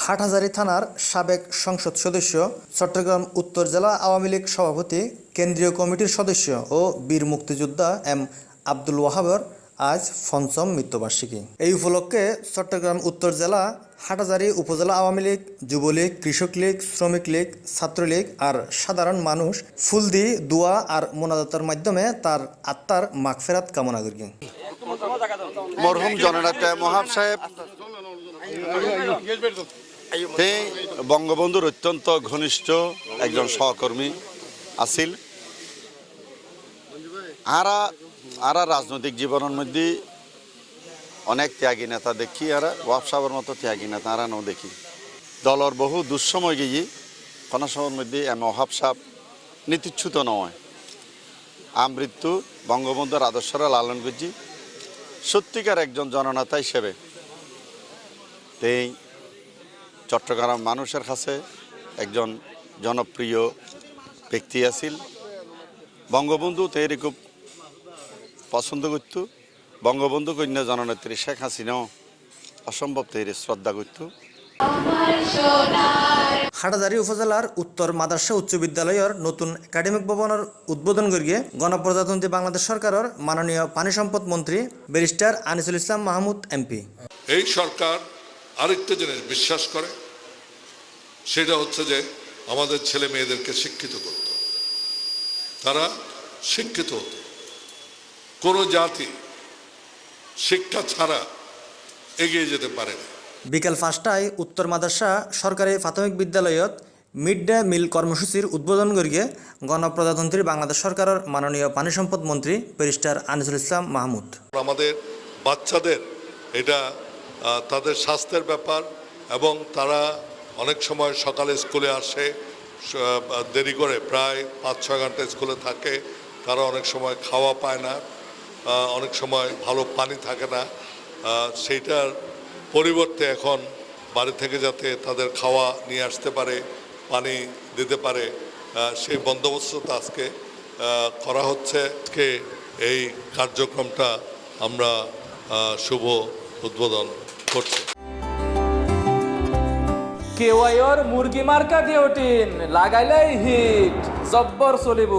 হাটহাজারী থানার সাবেক সংসদ সদস্য, চট্টগ্রাম উত্তর জেলা আওয়ামী লীগ সভাপতি, কেন্দ্রীয় কমিটির সদস্য ও বীর মুক্তিযোদ্ধা এম আব্দুল ওয়াহাবের আজ পঞ্চম মৃত্যুবার্ষিকী। এই উপলক্ষে চট্টগ্রাম উত্তর জেলা হাটহাজারী উপজেলা আওয়ামী লীগ, যুবলীগ, কৃষক লীগ, শ্রমিক লীগ, ছাত্রলীগ আর সাধারণ মানুষ ফুল দিয়ে দোয়া আর মোনাজাতের মাধ্যমে তার আত্মার মাগফিরাত কামনা করি। মরহুম জননেতা মহাব সাহেব বঙ্গবন্ধুর অত্যন্ত ঘনিষ্ঠ একজন সহকর্মী আছিল। আরা রাজনৈতিক জীবনের মধ্যে অনেক ত্যাগী নেতা দেখি, আর ওয়াব সাহেবের মতো ত্যাগী নেতা আর নও দেখি। দলের বহু দুঃসময় গিয়ে কোনো সময়ের মধ্যে ওহাব সাহেব নীতিচ্যুত নয়। আমৃত্যু বঙ্গবন্ধুর আদর্শরা লালন করছি সত্যিকার একজন জননেতা হিসেবে। এই চট্টগ্রাম মানুষের কাছে একজন জনপ্রিয় ব্যক্তি আছিল। বঙ্গবন্ধু তেরি খুব পছন্দ করত। বঙ্গবন্ধু কন্যা জননেত্রী শেখ হাসিনাও অসম্ভব তেরি শ্রদ্ধা করত। হাটহাজারী উপজেলার উত্তর মাদ্রাসা উচ্চ বিদ্যালয়ের নতুন একাডেমিক ভবনের উদ্বোধন করিয়ে গণপ্রজাতন্ত্রী বাংলাদেশ সরকারের মাননীয় পানি সম্পদ মন্ত্রী ব্যারিস্টার আনিসুল ইসলাম মাহমুদ এমপি। এই সরকার আরেকটা জিনিস বিশ্বাস করে, সেটা হচ্ছে যে আমাদের ছেলে মেয়েদেরকে শিক্ষিত করত। তারা শিক্ষিত হতো। কোনো জাতি শিক্ষা ছাড়া এগিয়ে যেতে পারে না। বিকেল 5টায় উত্তর মাদ্রাসা সরকারি প্রাথমিক বিদ্যালয়ত মিড ডে মিল কর্মসূচির উদ্বোধন করিয়ে গণপ্রজাতন্ত্রী বাংলাদেশ সরকারের মাননীয় পানি সম্পদ মন্ত্রী ব্যারিস্টার আনিসুল ইসলাম মাহমুদ। আমাদের বাচ্চাদের এটা তাদের স্বাস্থ্যের ব্যাপার, এবং তারা অনেক সময় সকালে স্কুলে আসে দেরি করে, প্রায় 5-6 ঘন্টা স্কুলে থাকে। তারা অনেক সময় খাওয়া পায় না, অনেক সময় ভালো পানি থাকে না। সেইটার পরিবর্তে এখন বাড়ি থেকে যাতে তাদের খাওয়া নিয়ে আসতে পারে, পানি দিতে পারে, সেই বন্দোবস্তটা আজকে করা হচ্ছে। আজকে এই কার্যক্রমটা আমরা শুভ উদ্বোধন করছি। কেওয়াইর মুরগি মার্কা দিওটিন লাগাইলেই হিট জব্বর চলিব।